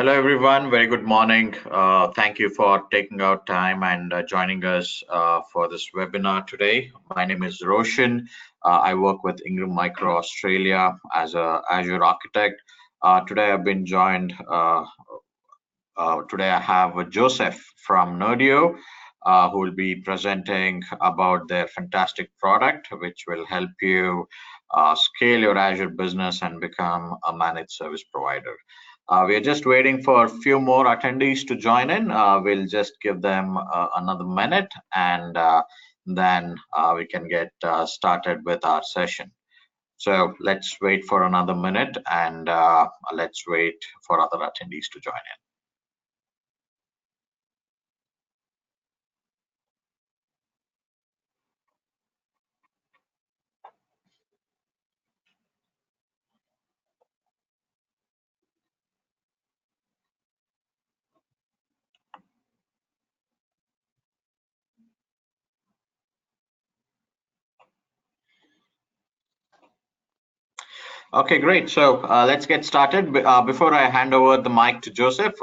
Hello, everyone. Very good morning. Thank you for taking out time and joining us for this webinar today. My name is Roshan. I work with Ingram Micro Australia as a Azure architect. Today, I've been joined. Today, I have Joseph from Nerdio, who will be presenting about their fantastic product, which will help you scale your Azure business and become a managed service provider. We are just waiting for a few more attendees to join in. We'll just give them another minute, and then we can get started with our session. So let's wait for another minute, and let's wait for other attendees to join in. Okay, great. So let's get started. Before I hand over the mic to Joseph,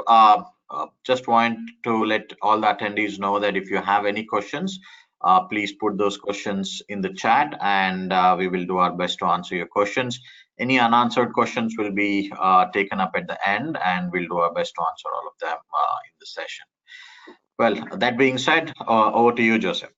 just want to let all the attendees know that if you have any questions, please put those questions in the chat, and we will do our best to answer your questions. Any unanswered questions will be taken up at the end, and we'll do our best to answer all of them in the session. Well, that being said, over to you, Joseph.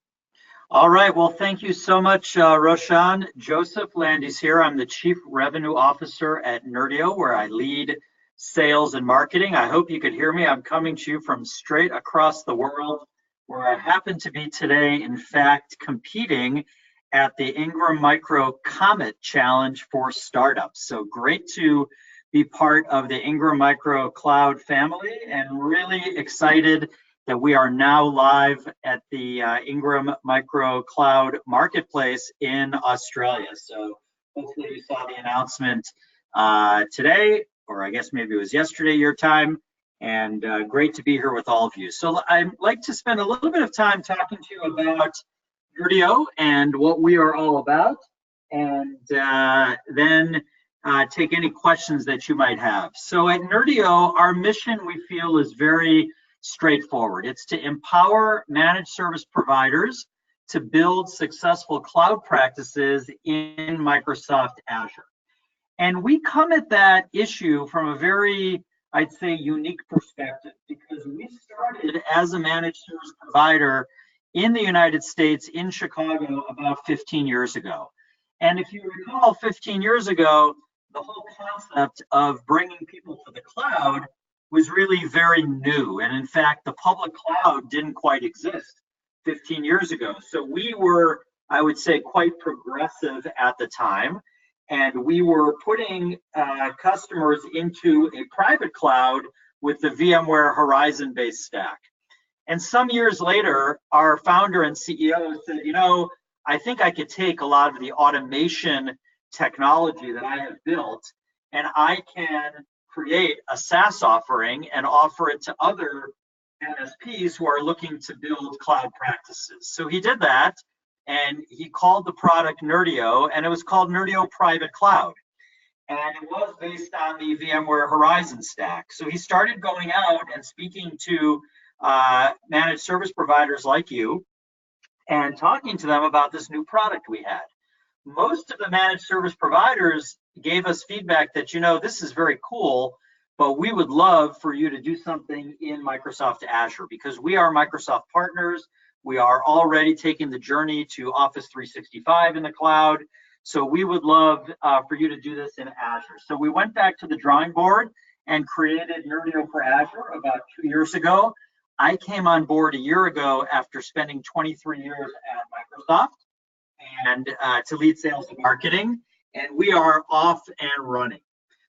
All right, well, thank you so much, Roshan. Joseph Landis here. I'm the Chief Revenue Officer at Nerdio, where I lead sales and marketing. I hope you could hear me. I'm coming to you from straight across the world, where I happen to be today, in fact, competing at the Ingram Micro Comet Challenge for Startups. So great to be part of the Ingram Micro Cloud family, and really excited that we are now live at the Ingram Micro Cloud Marketplace in Australia. So hopefully you saw the announcement today, or I guess maybe it was yesterday your time, and great to be here with all of you. So I'd like to spend a little bit of time talking to you about Nerdio and what we are all about, and then take any questions that you might have. So at Nerdio, our mission, we feel, is very straightforward. It's to empower managed service providers to build successful cloud practices in Microsoft Azure. And we come at that issue from a very, I'd say, unique perspective, because we started as a managed service provider in the United States, in Chicago, about 15 years ago. And if you recall, 15 years ago, the whole concept of bringing people to the cloud was really very new. And in fact, the public cloud didn't quite exist 15 years ago. So we were, I would say, quite progressive at the time. And we were putting customers into a private cloud with the VMware Horizon-based stack. And some years later, our founder and CEO said, you know, I think I could take a lot of the automation technology that I have built, and I can create a SaaS offering and offer it to other MSPs who are looking to build cloud practices. So he did that, and he called the product Nerdio, and it was called Nerdio Private Cloud. And it was based on the VMware Horizon stack. So he started going out and speaking to managed service providers like you and talking to them about this new product we had. Most of the managed service providers gave us feedback that, you know, this is very cool, but we would love for you to do something in Microsoft Azure, because we are Microsoft partners. We are already taking the journey to Office 365 in the cloud. So we would love for you to do this in Azure. So we went back to the drawing board and created Nerdio for Azure about 2 years ago. I came on board a year ago after spending 23 years at Microsoft, and to lead sales and marketing, and we are off and running.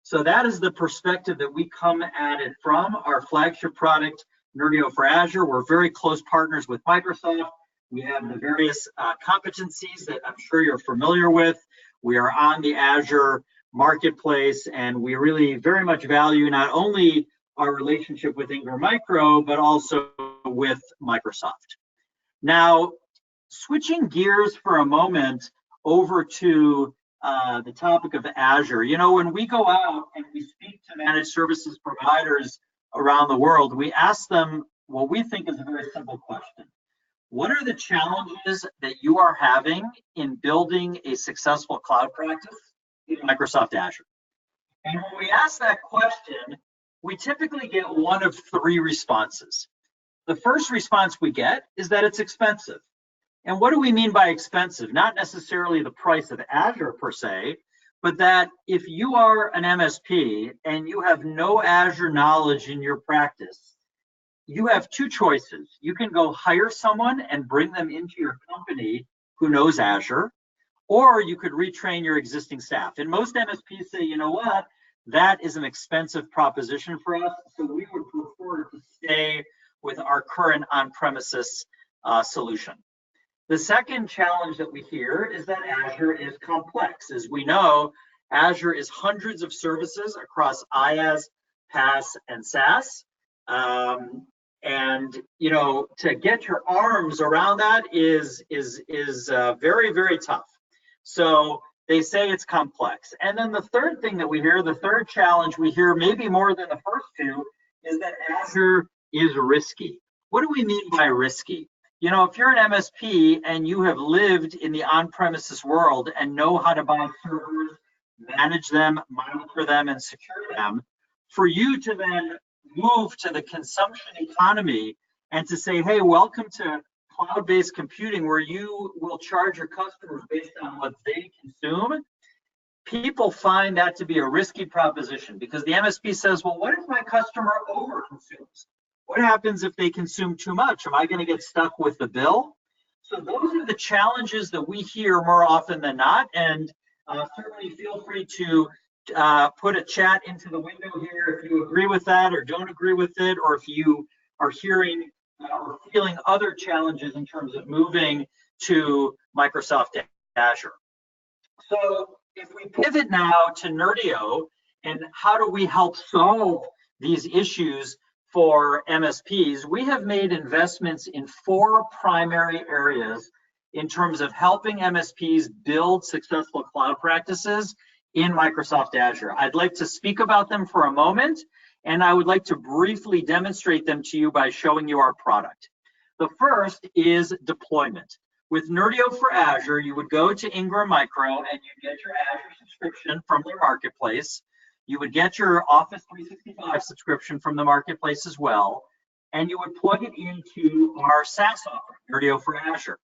So that is the perspective that we come at it from. Our flagship product, Nerdio for Azure, we're very close partners with Microsoft. We have the various competencies that I'm sure you're familiar with. We are on the Azure marketplace, and we really very much value not only our relationship with Ingram Micro, but also with Microsoft. Now, switching gears for a moment over to the topic of Azure. You know, when we go out and we speak to managed services providers around the world, we ask them what we think is a very simple question. What are the challenges that you are having in building a successful cloud practice in Microsoft Azure? And when we ask that question, we typically get one of three responses. The first response we get is that it's expensive. And what do we mean by expensive? Not necessarily the price of Azure per se, but that if you are an MSP and you have no Azure knowledge in your practice, you have two choices. You can go hire someone and bring them into your company who knows Azure, or you could retrain your existing staff. And most MSPs say, you know what, that is an expensive proposition for us, so we would prefer to stay with our current on-premises solution. The second challenge that we hear is that Azure is complex. As we know, Azure is hundreds of services across IaaS, PaaS, and SaaS. And you know, to get your arms around that is very, very tough. So they say it's complex. And then the third thing that we hear, the third challenge we hear, maybe more than the first two, is that Azure is risky. What do we mean by risky? You know, if you're an MSP and you have lived in the on-premises world and know how to buy servers, manage them, monitor them, and secure them, for you to then move to the consumption economy and to say, hey, welcome to cloud-based computing where you will charge your customers based on what they consume, people find that to be a risky proposition because the MSP says, well, what if my customer over-consumes? What happens if they consume too much? Am I going to get stuck with the bill? So those are the challenges that we hear more often than not. And certainly feel free to put a chat into the window here if you agree with that or don't agree with it, or if you are hearing or feeling other challenges in terms of moving to Microsoft Azure. So if we pivot now to Nerdio and how do we help solve these issues for MSPs, we have made investments in 4 primary areas in terms of helping MSPs build successful cloud practices in Microsoft Azure. I'd like to speak about them for a moment, and I would like to briefly demonstrate them to you by showing you our product. The first is deployment. With Nerdio for Azure, you would go to Ingram Micro and you get your Azure subscription from their marketplace. You would get your Office 365 subscription from the marketplace as well, and you would plug it into our SaaS offering, Nerdio for Azure.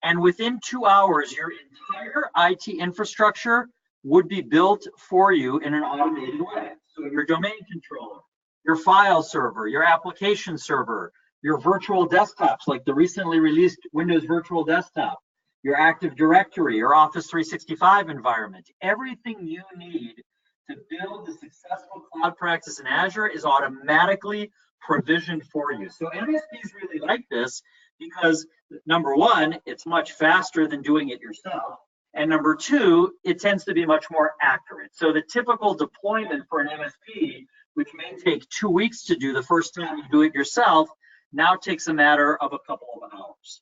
And within 2 hours, your entire IT infrastructure would be built for you in an automated way. So your domain controller, your file server, your application server, your virtual desktops like the recently released Windows Virtual Desktop, your Active Directory, your Office 365 environment, everything you need to build the successful cloud practice in Azure is automatically provisioned for you. So MSPs really like this because number one, it's much faster than doing it yourself. And number two, it tends to be much more accurate. So the typical deployment for an MSP, which may take 2 weeks to do the first time you do it yourself, now takes a matter of a couple of hours.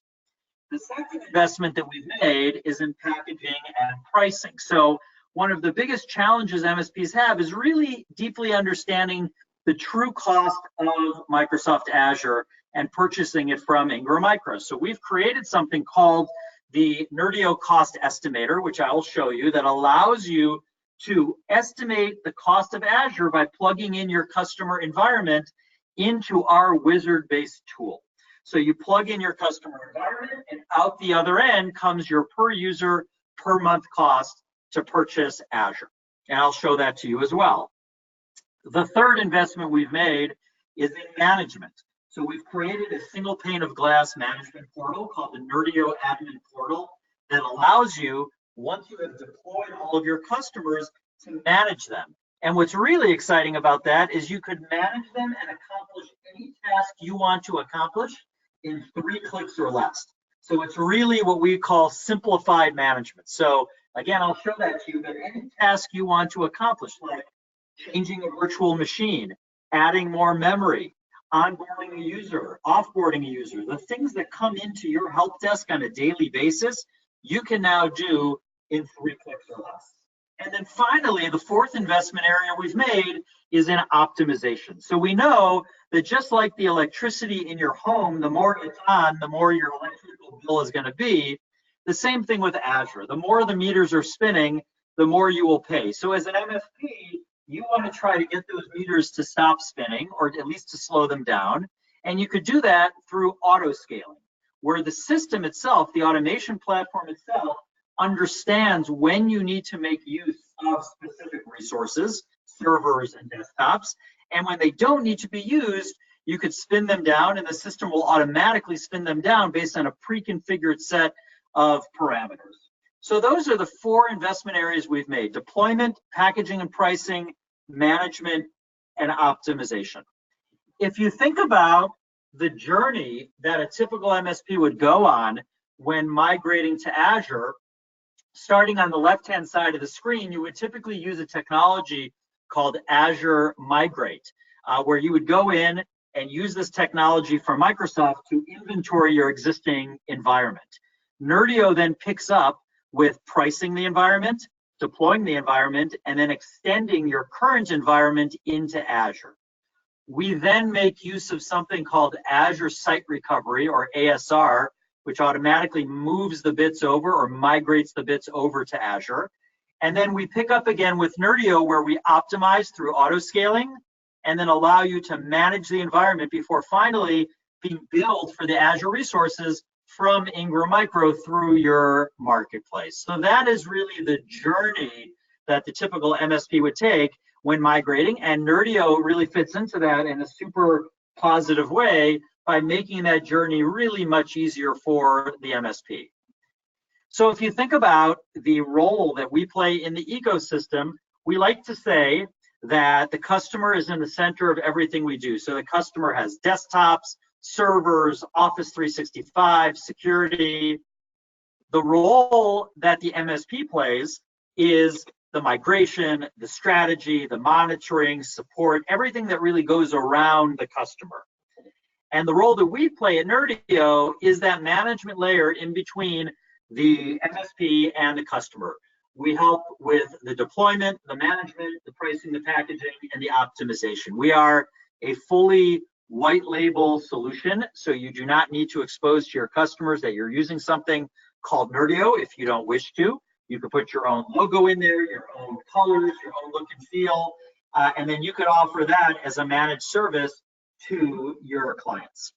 The second investment that we've made is in packaging and pricing. So one of the biggest challenges MSPs have is really deeply understanding the true cost of Microsoft Azure and purchasing it from Ingram Micro. So we've created something called the Nerdio Cost Estimator, which I will show you, that allows you to estimate the cost of Azure by plugging in your customer environment into our wizard-based tool. So you plug in your customer environment, and out the other end comes your per user, per month cost to purchase Azure. And I'll show that to you as well. The third investment we've made is in management. So we've created a single pane of glass management portal called the Nerdio Admin Portal that allows you, once you have deployed all of your customers, to manage them. And what's really exciting about that is you could manage them and accomplish any task you want to accomplish in 3 clicks or less. So it's really what we call simplified management. So again, I'll show that to you, but any task you want to accomplish, like changing a virtual machine, adding more memory, onboarding a user, offboarding a user, the things that come into your help desk on a daily basis, you can now do in 3 clicks or less. And then finally, the fourth investment area we've made is in optimization. So we know that just like the electricity in your home, the more it's on, the more your electrical bill is going to be. The same thing with Azure. The more the meters are spinning, the more you will pay. So as an MSP, you want to try to get those meters to stop spinning, or at least to slow them down. And you could do that through auto scaling, where the system itself, the automation platform itself, understands when you need to make use of specific resources, servers and desktops, and when they don't need to be used, you could spin them down, and the system will automatically spin them down based on a pre-configured set of parameters. So those are the four investment areas we've made: deployment, packaging and pricing, management, and optimization. If you think about the journey that a typical MSP would go on when migrating to Azure, starting on the left-hand side of the screen, you would typically use a technology called Azure Migrate, where you would go in and use this technology from Microsoft to inventory your existing environment. Nerdio then picks up with pricing the environment, deploying the environment, and then extending your current environment into Azure. We then make use of something called Azure Site Recovery, or ASR, which automatically moves the bits over or migrates the bits over to Azure. And then we pick up again with Nerdio, where we optimize through auto scaling and then allow you to manage the environment before finally being billed for the Azure resources from Ingram Micro through your marketplace. So that is really the journey that the typical MSP would take when migrating, and Nerdio really fits into that in a super positive way by making that journey really much easier for the MSP. So if you think about the role that we play in the ecosystem, we like to say that the customer is in the center of everything we do. So the customer has desktops, servers, Office 365, security. The role that the MSP plays is the migration, the strategy, the monitoring, support, everything that really goes around the customer. And the role that we play at Nerdio is that management layer in between the MSP and the customer. We help with the deployment, the management, the pricing, the packaging, and the optimization. We are a fully white label solution, so you do not need to expose to your customers that you're using something called Nerdio if you don't wish to. You could put your own logo in there, your own colors, your own look and feel, and then you could offer that as a managed service to your clients.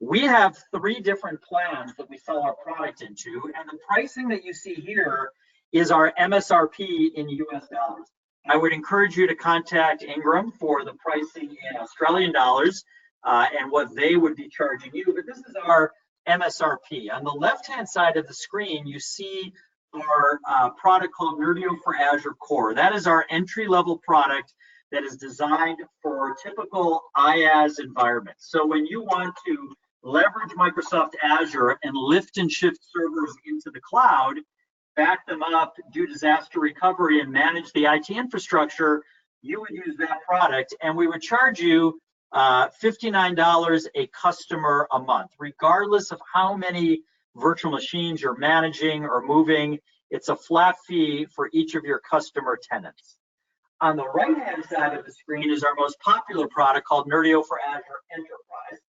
We have 3 different plans that we sell our product into, and the pricing that you see here is our MSRP in US dollars. I would encourage you to contact Ingram for the pricing in Australian dollars and what they would be charging you, but this is our MSRP. On the left-hand side of the screen, you see our product called Nerdio for Azure Core. That is our entry-level product that is designed for typical IaaS environments. So when you want to leverage Microsoft Azure and lift and shift servers into the cloud, back them up, do disaster recovery, and manage the IT infrastructure, you would use that product, and we would charge you $59 a customer a month, regardless of how many virtual machines you're managing or moving. It's a flat fee for each of your customer tenants. On the right-hand side of the screen is our most popular product called Nerdio for Azure Enterprise.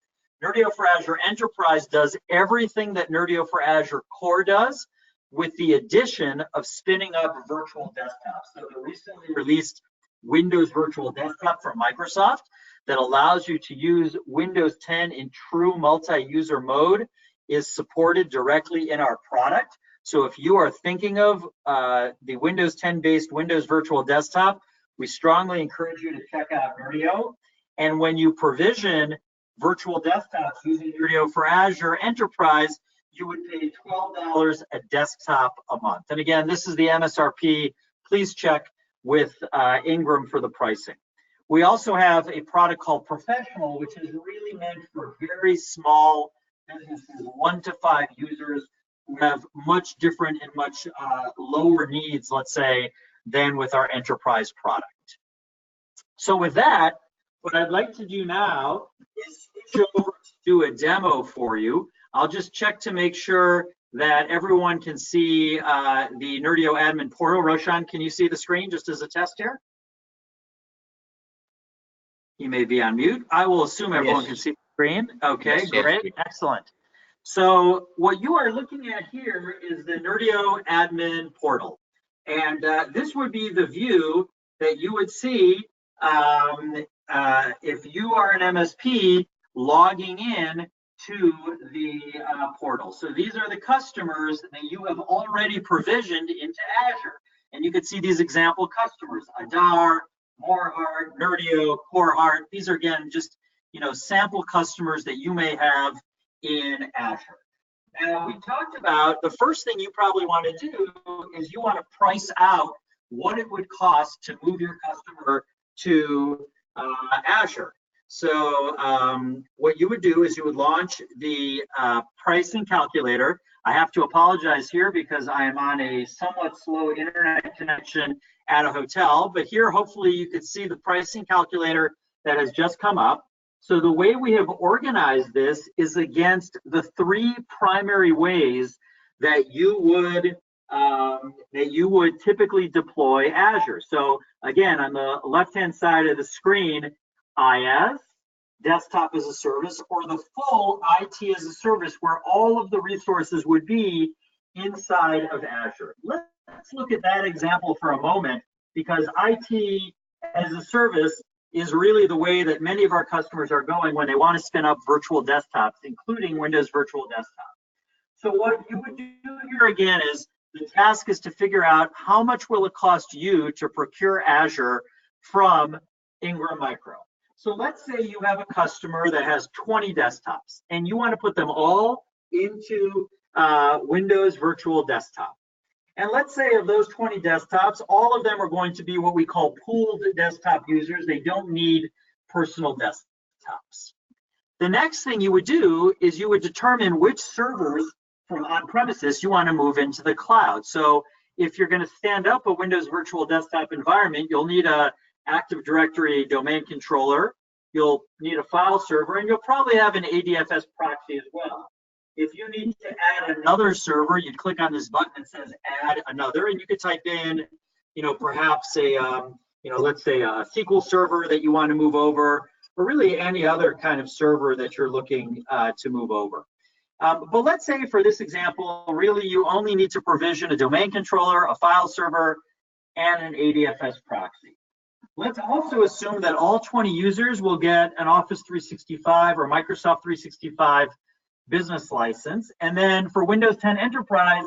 Nerdio for Azure Enterprise does everything that Nerdio for Azure Core does, with the addition of spinning up virtual desktops. So the recently released Windows Virtual Desktop from Microsoft that allows you to use Windows 10 in true multi-user mode is supported directly in our product. So if you are thinking of the Windows 10 based Windows Virtual Desktop, we strongly encourage you to check out Nerdio. And when you provision virtual desktops using Nerdio for Azure Enterprise, you would pay $12 a desktop a month. And again, this is the MSRP. Please check with Ingram for the pricing. We also have a product called Professional, which is really meant for very small businesses, 1 to 5 users, who have much different and much lower needs, let's say, than with our enterprise product. So with that, what I'd like to do now is switch over to do a demo for you. I'll just check to make sure that everyone can see the Nerdio admin portal. Roshan, can you see the screen just as a test here? He may be on mute. I will assume everyone can see the screen. Okay, Yes, great, yes. excellent. So what you are looking at here is the Nerdio admin portal. And this would be the view that you would see if you are an MSP logging in to the portal. So these are the customers that you have already provisioned into Azure. And you can see these example customers, Adar, Moreheart, Nerdio, CoreHeart. These are, again, just sample customers that you may have in Azure. Now, we talked about the first thing you probably want to do is you want to price out what it would cost to move your customer to Azure. So what you would do is you would launch the pricing calculator. I have to apologize here because I am on a somewhat slow internet connection at a hotel, but here hopefully you could see the pricing calculator that has just come up. So the way we have organized this is against the three primary ways that you would typically deploy Azure. So again, on the left-hand side of the screen, IaaS, desktop as a service, or the full IT as a service where all of the resources would be inside of Azure. Let's look at that example for a moment, because IT as a service is really the way that many of our customers are going when they want to spin up virtual desktops, including Windows Virtual Desktop. So what you would do here again is the task is to figure out how much will it cost you to procure Azure from Ingram Micro. So let's say you have a customer that has 20 desktops and you want to put them all into Windows Virtual Desktop. And let's say of those 20 desktops, all of them are going to be what we call pooled desktop users. They don't need personal desktops. The next thing you would do is you would determine which servers from on-premises you want to move into the cloud. So if you're going to stand up a Windows Virtual Desktop environment, you'll need a Active Directory domain controller, you'll need a file server, and you'll probably have an ADFS proxy as well. If you need to add another server, you'd click on this button that says add another, and you could type in, perhaps a, let's say a SQL server that you want to move over, or really any other kind of server that you're looking to move over. But let's say for this example, really you only need to provision a domain controller, a file server, and an ADFS proxy. Let's also assume that all 20 users will get an Office 365 or Microsoft 365 business license. And then for Windows 10 Enterprise,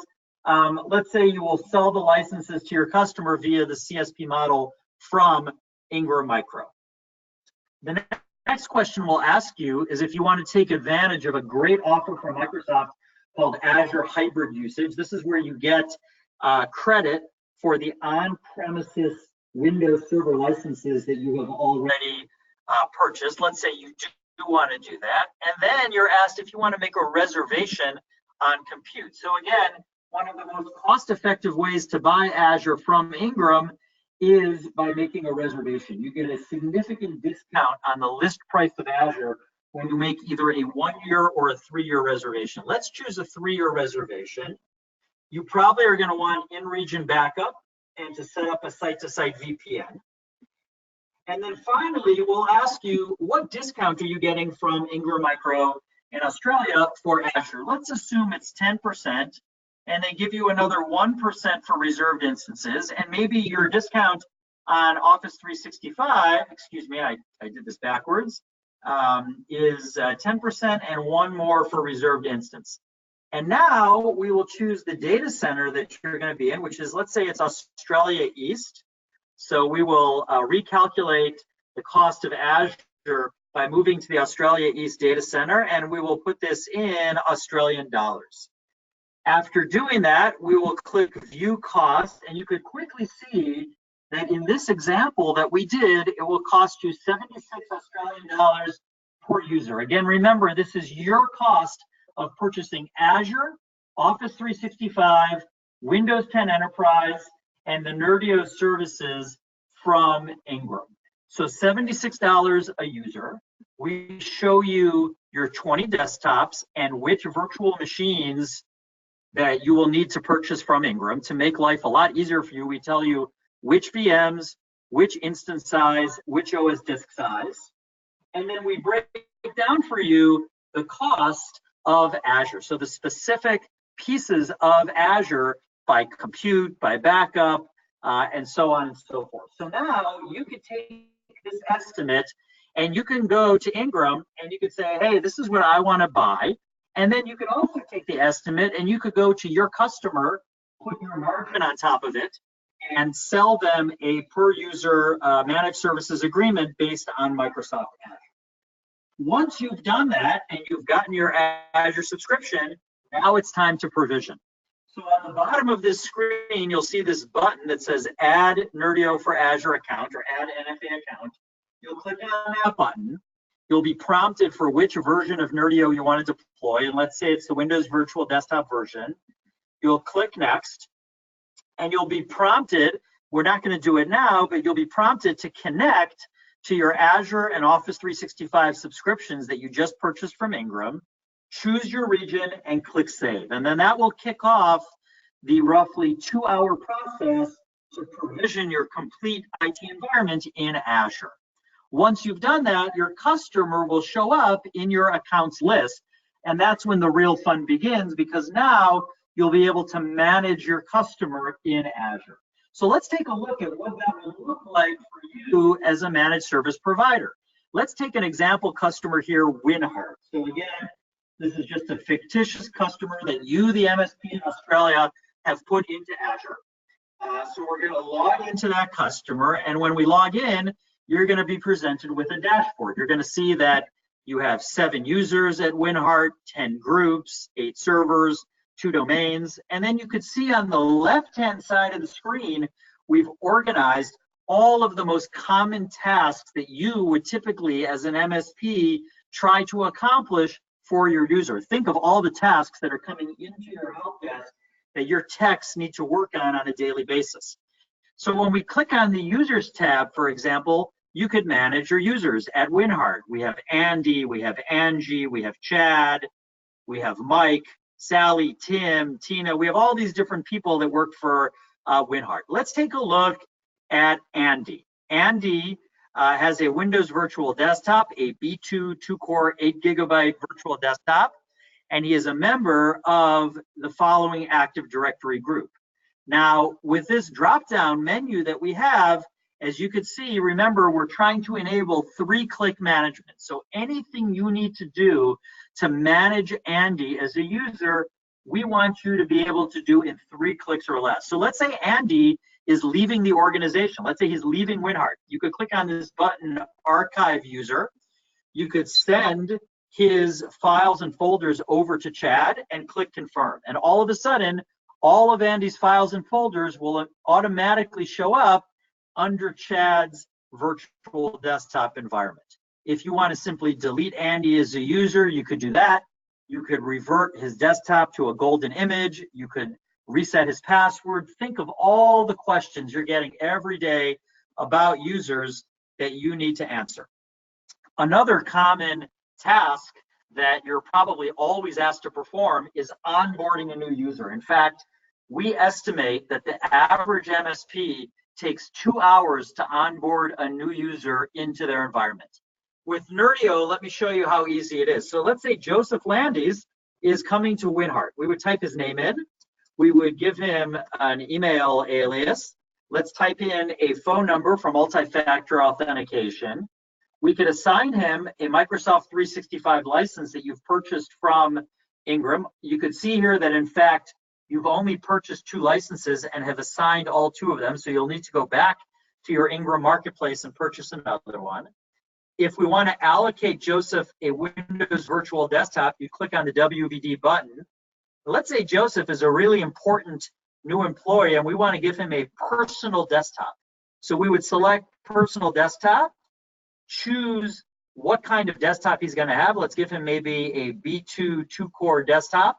let's say you will sell the licenses to your customer via the CSP model from Ingram Micro. The next question we'll ask you is if you want to take advantage of a great offer from Microsoft called Azure Hybrid Usage. This is where you get credit for the on-premises Windows Server licenses that you have already purchased. Let's say you do want to do that. And then you're asked if you want to make a reservation on compute. So again, one of the most cost-effective ways to buy Azure from Ingram is by making a reservation. You get a significant discount on the list price of Azure when you make either a 1-year or a 3-year reservation. Let's choose a 3-year reservation. You probably are going to want in-region backup and to set up a site-to-site VPN. And then finally, we'll ask you, what discount are you getting from Ingram Micro in Australia for Azure? Let's assume it's 10%, and they give you another 1% for reserved instances, and maybe your discount on Office 365, excuse me, I did this backwards, is 10% and 1 more for reserved instance. And now we will choose the data center that you're going to be in, which is, let's say it's Australia East. So we will recalculate the cost of Azure by moving to the Australia East data center, and we will put this in Australian dollars. After doing that, we will click View Cost, and you could quickly see that in this example that we did, it will cost you 76 Australian dollars per user. Again, remember, this is your cost of purchasing Azure, Office 365, Windows 10 Enterprise, and the Nerdio services from Ingram. So $76 a user. We show you your 20 desktops and which virtual machines that you will need to purchase from Ingram to make life a lot easier for you. We tell you which VMs, which instance size, which OS disk size, and then we break down for you the cost of Azure. So the specific pieces of Azure by compute, by backup, and so on and so forth. So now you can take this estimate and you can go to Ingram and you could say, hey, this is what I want to buy. And then you could also take the estimate and you could go to your customer, put your margin on top of it, and sell them a per user managed services agreement based on Microsoft Azure. Once you've done that and you've gotten your Azure subscription, now it's time to provision. So on the bottom of this screen, you'll see this button that says Add Nerdio for Azure account or Add NFA account. You'll click on that button. You'll be prompted for which version of Nerdio you want to deploy. And let's say it's the Windows Virtual Desktop version. You'll click Next, and you'll be prompted, we're not going to do it now, but you'll be prompted to connect to your Azure and Office 365 subscriptions that you just purchased from Ingram. Choose your region and click Save. And then that will kick off the roughly 2-hour process to provision your complete IT environment in Azure. Once you've done that, your customer will show up in your accounts list. And that's when the real fun begins, because now you'll be able to manage your customer in Azure. So let's take a look at what that will look like for you as a managed service provider. Let's take an example customer here, Winhart. So again, this is just a fictitious customer that you, the MSP in Australia, have put into Azure. So we're going to log into that customer, and when we log in, you're going to be presented with a dashboard. You're going to see that you have 7 users at Winhart, 10 groups, 8 servers, 2 domains, and then you could see on the left-hand side of the screen, we've organized all of the most common tasks that you would typically, as an MSP, try to accomplish for your user. Think of all the tasks that are coming into your help desk that your techs need to work on a daily basis. So when we click on the Users tab, for example, you could manage your users at Winhart. We have Andy, we have Angie, we have Chad, we have Mike, Sally, Tim, Tina. We have all these different people that work for Winhart. Let's take a look at Andy. Andy has a Windows Virtual Desktop, a B2 2-core 8GB virtual desktop, and he is a member of the following Active Directory group. Now, with this drop-down menu that we have, as you can see, remember, we're trying to enable 3-click management. So anything you need to do to manage Andy as a user, we want you to be able to do in 3 clicks or less. So let's say Andy is leaving the organization. Let's say he's leaving Winhart. You could click on this button, Archive User. You could send his files and folders over to Chad and click Confirm. And all of a sudden, all of Andy's files and folders will automatically show up under Chad's virtual desktop environment. If you want to simply delete Andy as a user, you could do that. You could revert his desktop to a golden image. You could reset his password. Think of all the questions you're getting every day about users that you need to answer. Another common task that you're probably always asked to perform is onboarding a new user. In fact, we estimate that the average MSP takes 2 hours to onboard a new user into their environment. With Nerdio, let me show you how easy it is. So let's say Joseph Landis is coming to Winhart. We would type his name in. We would give him an email alias. Let's type in a phone number for multi-factor authentication. We could assign him a Microsoft 365 license that you've purchased from Ingram. You could see here that, in fact, you've only purchased 2 licenses and have assigned all 2 of them. So you'll need to go back to your Ingram Marketplace and purchase another one. If we want to allocate Joseph a Windows Virtual Desktop, you click on the WVD button. Let's say Joseph is a really important new employee and we want to give him a personal desktop. So we would select personal desktop, choose what kind of desktop he's going to have. Let's give him maybe a B2 2-core desktop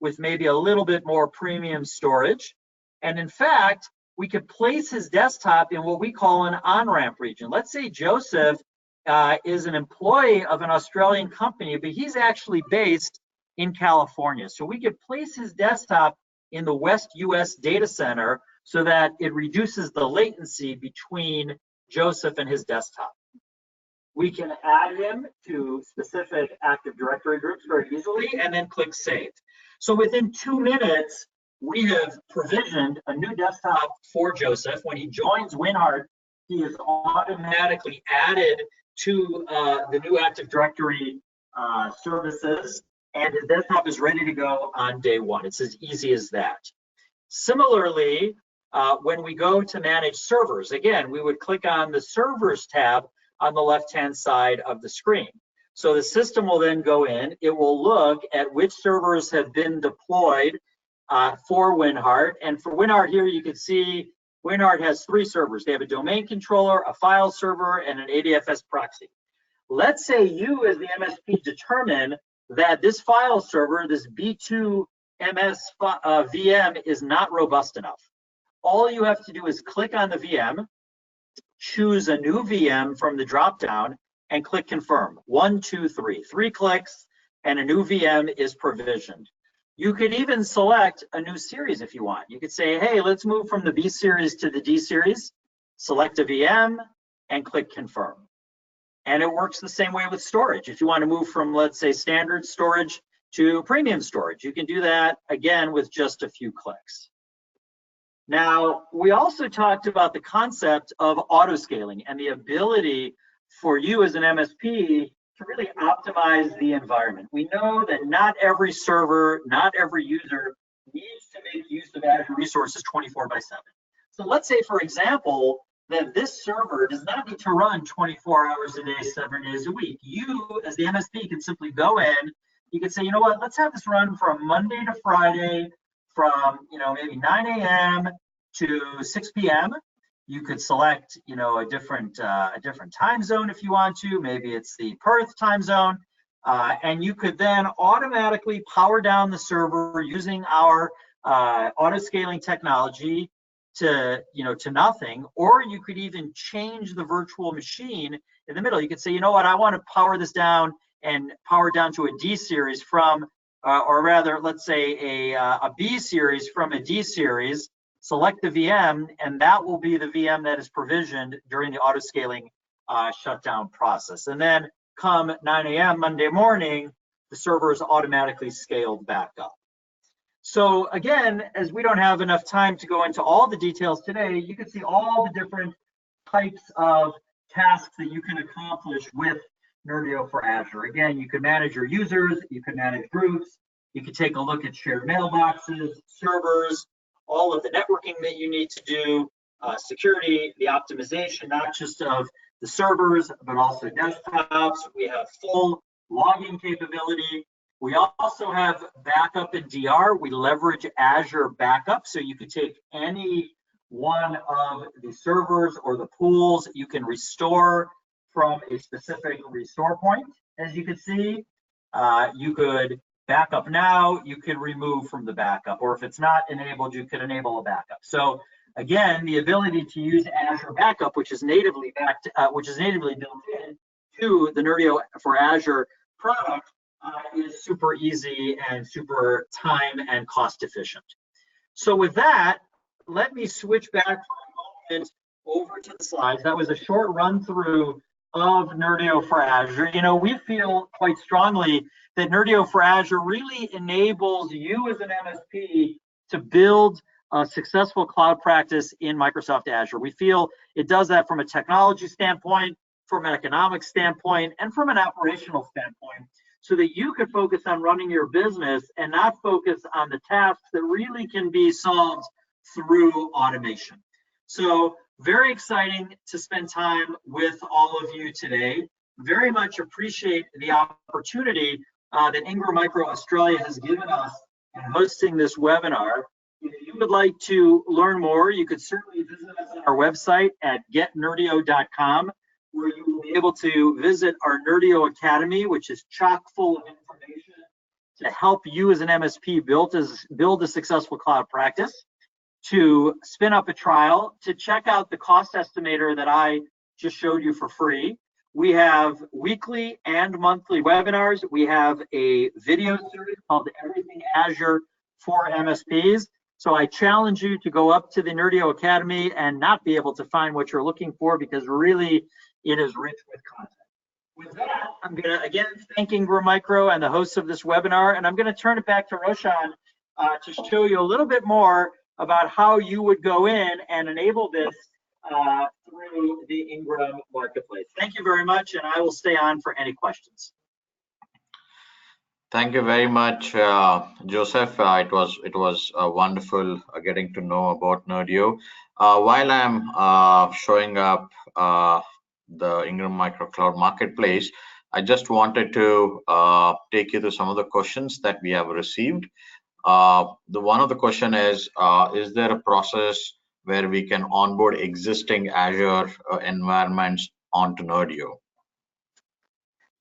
with maybe a little bit more premium storage. And in fact, we could place his desktop in what we call an on-ramp region. Let's say Joseph is an employee of an Australian company, but he's actually based in California. So we could place his desktop in the West US data center so that it reduces the latency between Joseph and his desktop. We can add him to specific Active Directory groups very easily and then click Save. So within 2 minutes, we have provisioned a new desktop for Joseph. When he joins WinHeart, he is automatically added to the new Active Directory services, and his desktop is ready to go on day one. It's as easy as that. Similarly, when we go to manage servers, again, we would click on the Servers tab on the left-hand side of the screen. So the system will then go in, it will look at which servers have been deployed for WinHeart. And for WinHeart here, you can see WinHeart has 3 servers. They have a domain controller, a file server, and an ADFS proxy. Let's say you as the MSP determine that this file server, this B2 MS VM is not robust enough. All you have to do is click on the VM, choose a new VM from the dropdown, and click confirm. 1, 2, 3. 3 clicks, and a new VM is provisioned. You could even select a new series if you want. You could say, hey, let's move from the B series to the D series, select a VM, and click confirm. And it works the same way with storage. If you want to move from, let's say, standard storage to premium storage, you can do that, again, with just a few clicks. Now, we also talked about the concept of auto-scaling and the ability for you as an MSP to really optimize the environment. We know that not every server, not every user needs to make use of Azure resources 24/7. So let's say, for example, that this server does not need to run 24 hours a day, 7 days a week. You, as the MSP, can simply go in. You can say, you know what, let's have this run from Monday to Friday from, maybe 9 a.m. to 6 p.m. You could select, a different time zone if you want to. Maybe it's the Perth time zone, and you could then automatically power down the server using our auto scaling technology to nothing. Or you could even change the virtual machine in the middle. You could say, you know what, I want to power this down and power down to a D series from, or rather, let's say a B series from a D series. Select the VM, and that will be the VM that is provisioned during the auto-scaling shutdown process. And then come 9 a.m. Monday morning, the server is automatically scaled back up. So again, as we don't have enough time to go into all the details today, you can see all the different types of tasks that you can accomplish with Nerdio for Azure. Again, you can manage your users, you can manage groups, you can take a look at shared mailboxes, servers, all of the networking that you need to do, security, the optimization, not just of the servers, but also desktops. We have full logging capability. We also have backup and DR. We leverage Azure Backup, so you could take any one of the servers or the pools. You can restore from a specific restore point, as you can see. You could backup now, you can remove from the backup, or if it's not enabled, you could enable a backup. So again, the ability to use Azure Backup, which is natively built in to the Nerdio for Azure product, is super easy and super time and cost efficient. So with that, let me switch back for a moment over to the slides. That was a short run through of Nerdio for Azure. We feel quite strongly that Nerdio for Azure really enables you as an MSP to build a successful cloud practice in Microsoft Azure. We feel it does that from a technology standpoint, from an economic standpoint, and from an operational standpoint, so that you can focus on running your business and not focus on the tasks that really can be solved through automation. So very exciting to spend time with all of you today. Very much appreciate the opportunity that Ingram Micro Australia has given us in hosting this webinar. If you would like to learn more, you could certainly visit us on our website at getnerdio.com, where you will be able to visit our Nerdio Academy, which is chock full of information to help you as an MSP build a successful cloud practice, to spin up a trial, to check out the cost estimator that I just showed you for free, We have weekly and monthly webinars. We have a video series called Everything Azure for MSPs. So I challenge you to go up to the Nerdio Academy and not be able to find what you're looking for, because really it is rich with content. With that, I'm going to again thank Ingram Micro and the hosts of this webinar, and I'm going to turn it back to Roshan to show you a little bit more about how you would go in and enable this through the Ingram Marketplace. Thank you very much, and I will stay on for any questions. Thank you very much, Joseph. It was wonderful getting to know about Nerdio. While I'm showing up the Ingram Micro Cloud Marketplace, I just wanted to take you through some of the questions that we have received. One of the question is there a process where we can onboard existing Azure environments onto Nerdio?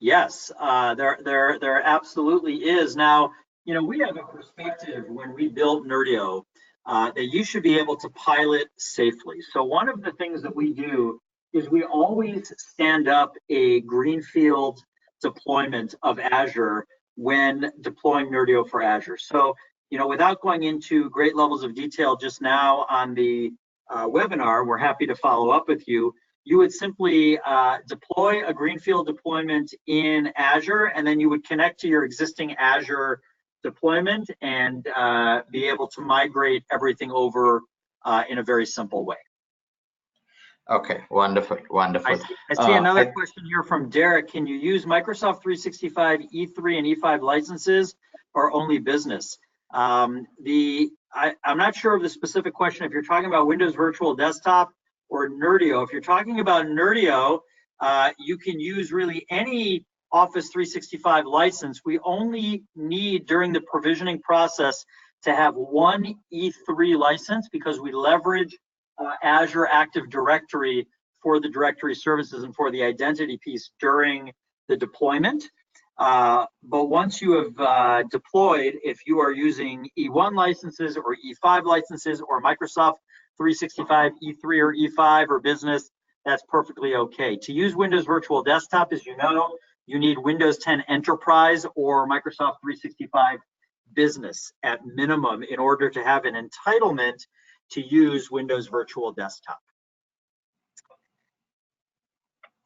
Yes, there absolutely is. Now, we have a perspective when we built Nerdio that you should be able to pilot safely. So one of the things that we do is we always stand up a Greenfield deployment of Azure when deploying Nerdio for Azure. So, without going into great levels of detail just now on the webinar, we're happy to follow up with you. You would simply deploy a Greenfield deployment in Azure, and then you would connect to your existing Azure deployment and be able to migrate everything over in a very simple way. Okay, wonderful, wonderful. I see another question here from Derek. Can you use Microsoft 365 E3 and E5 licenses or only business? I'm not sure of the specific question. If you're talking about Windows Virtual Desktop or Nerdio, if you're talking about Nerdio, you can use really any Office 365 license. We only need during the provisioning process to have one E3 license because we leverage Azure Active Directory for the directory services and for the identity piece during the deployment. But once you have deployed, if you are using E1 licenses or E5 licenses or Microsoft 365 E3 or E5 or business, that's perfectly okay. To use Windows Virtual Desktop, as you know, you need Windows 10 Enterprise or Microsoft 365 Business at minimum in order to have an entitlement to use Windows Virtual Desktop.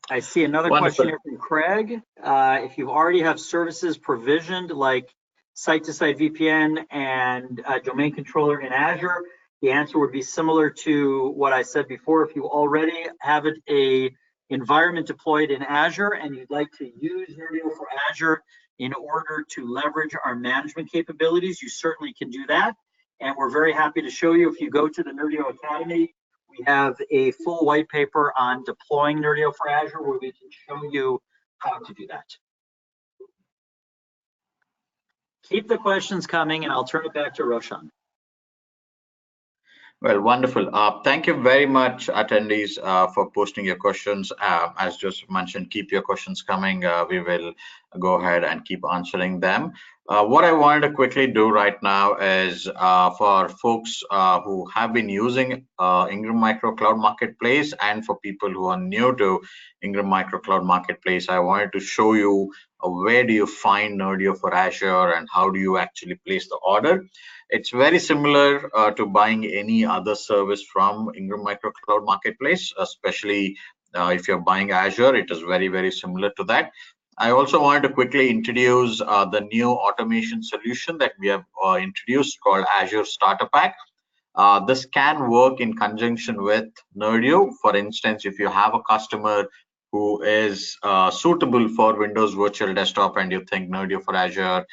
I see another question here from Craig. If you already have services provisioned like site-to-site VPN and domain controller in Azure, the answer would be similar to what I said before. If you already have a environment deployed in Azure and you'd like to use Nerdio for Azure in order to leverage our management capabilities, you certainly can do that. And we're very happy to show you. If you go to the Nerdio Academy, we have a full white paper on deploying Nerdio for Azure where we can show you how to do that. Keep the questions coming, and I'll turn it back to Roshan. Well, wonderful. Thank you very much, attendees, for posting your questions. As Joseph mentioned, keep your questions coming. We will go ahead and keep answering them. What I wanted to quickly do right now is for folks who have been using Ingram Micro Cloud Marketplace and for people who are new to Ingram Micro Cloud Marketplace, I wanted to show you where do you find Nerdio for Azure and how do you actually place the order. It's very similar to buying any other service from Ingram Micro Cloud Marketplace, especially if you're buying Azure. It is very, very similar to that. I also wanted to quickly introduce the new automation solution that we have introduced called Azure Starter Pack. This can work in conjunction with Nerdio. For instance, if you have a customer who is suitable for Windows Virtual Desktop and you think Nerdio for Azure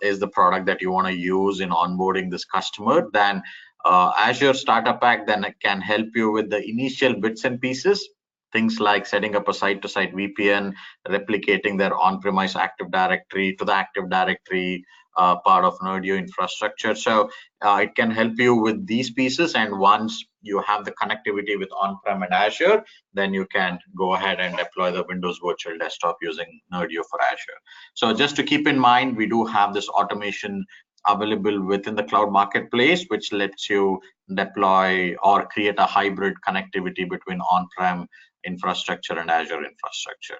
is the product that you want to use in onboarding this customer, then Azure Starter Pack then can help you with the initial bits and pieces. Things like setting up a site-to-site VPN, replicating their on-premise Active Directory to the Active Directory part of Nerdio infrastructure. So it can help you with these pieces. And once you have the connectivity with on-prem and Azure, then you can go ahead and deploy the Windows Virtual Desktop using Nerdio for Azure. So just to keep in mind, we do have this automation available within the cloud marketplace, which lets you deploy or create a hybrid connectivity between on-prem infrastructure and Azure infrastructure.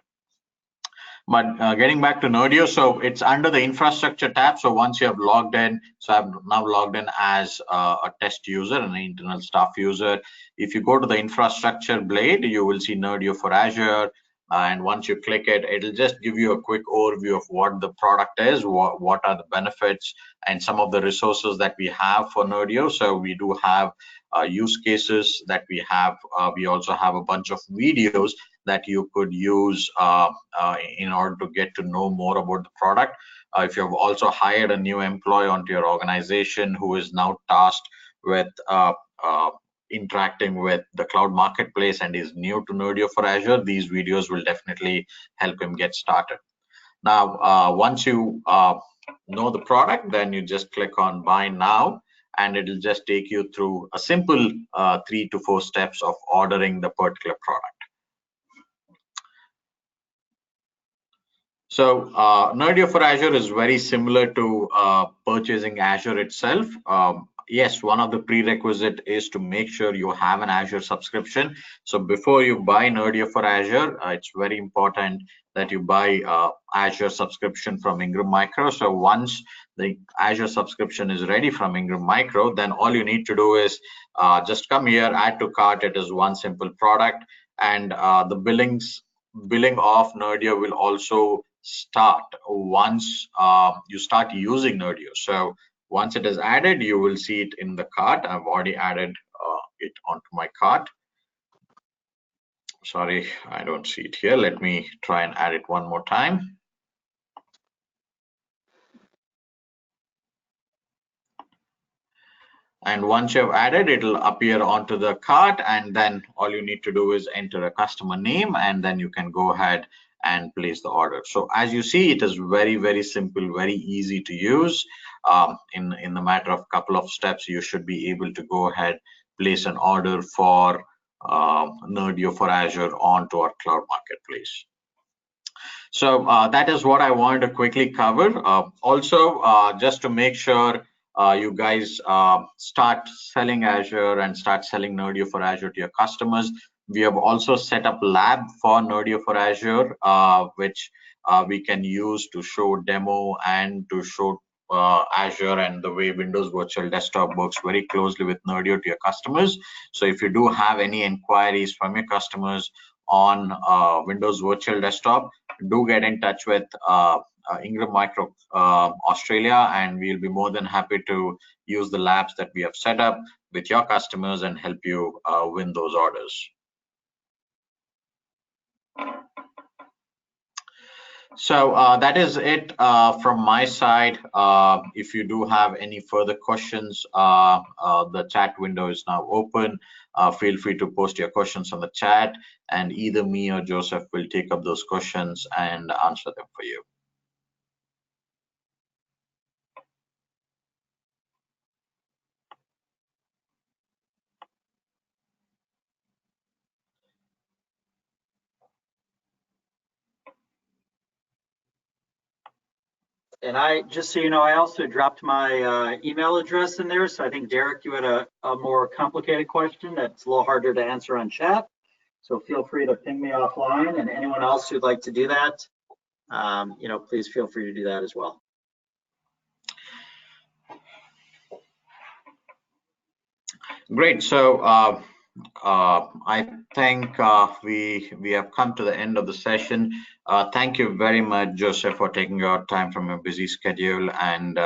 But getting back to Nerdio, so it's under the infrastructure tab. So once you have logged in, so I've now logged in as a test user, an internal staff user. If you go to the infrastructure blade, you will see Nerdio for Azure. And once you click it, it'll just give you a quick overview of what the product is, what are the benefits, and some of the resources that we have for Nerdio. So we do have use cases that we have. We also have a bunch of videos that you could use in order to get to know more about the product. If you have also hired a new employee onto your organization who is now tasked with interacting with the cloud marketplace and is new to Nerdio for Azure, these videos will definitely help him get started. Now, once you know the product, then you just click on Buy Now, and it'll just take you through a simple 3 to 4 steps of ordering the particular product. So Nerdio for Azure is very similar to purchasing Azure itself. Yes, one of the prerequisite is to make sure you have an Azure subscription. So before you buy Nerdio for Azure, it's very important that you buy Azure subscription from Ingram Micro. So once the Azure subscription is ready from Ingram Micro, then all you need to do is just come here, add to cart. It is one simple product, and the billing of Nerdio will also start once you start using Nerdio. So once it is added, you will see it in the cart. I've already added it onto my cart. Sorry, I don't see it here. Let me try and add it one more time. And once you've added, it'll appear onto the cart, and then all you need to do is enter a customer name, and then you can go ahead and place the order. So as you see, it is very, very simple, very easy to use. In the matter of a couple of steps, you should be able to go ahead, place an order for Nerdio for Azure onto our cloud marketplace. So that is what I wanted to quickly cover. Also, just to make sure you guys start selling Azure and start selling Nerdio for Azure to your customers, we have also set up lab for Nerdio for Azure, which we can use to show demo and to show Azure and the way Windows Virtual Desktop works very closely with Nerdio to your customers. So if you do have any inquiries from your customers on Windows Virtual Desktop, do get in touch with Ingram Micro Australia, and we'll be more than happy to use the labs that we have set up with your customers and help you win those orders. So that is it from my side. If you do have any further questions, the chat window is now open. Feel free to post your questions on the chat, and either me or Joseph will take up those questions and answer them for you. And I, just so you know, I also dropped my email address in there. So I think, Derek, you had a more complicated question that's a little harder to answer on chat. So feel free to ping me offline, and anyone else who'd like to do that, please feel free to do that as well. Great. So I think we have come to the end of the session. Thank you very much, Joseph, for taking your time from your busy schedule and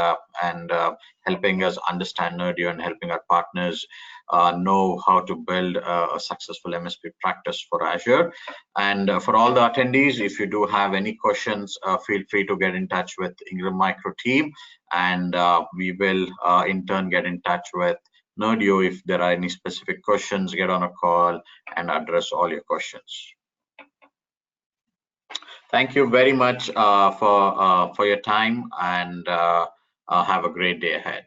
helping us understand Nerdio and helping our partners know how to build a successful MSP practice for Azure. And for all the attendees, if you do have any questions, feel free to get in touch with Ingram Micro team, and we will in turn get in touch with Nerdio if there are any specific questions. Get on a call and address all your questions. Thank you very much for your time, and have a great day ahead.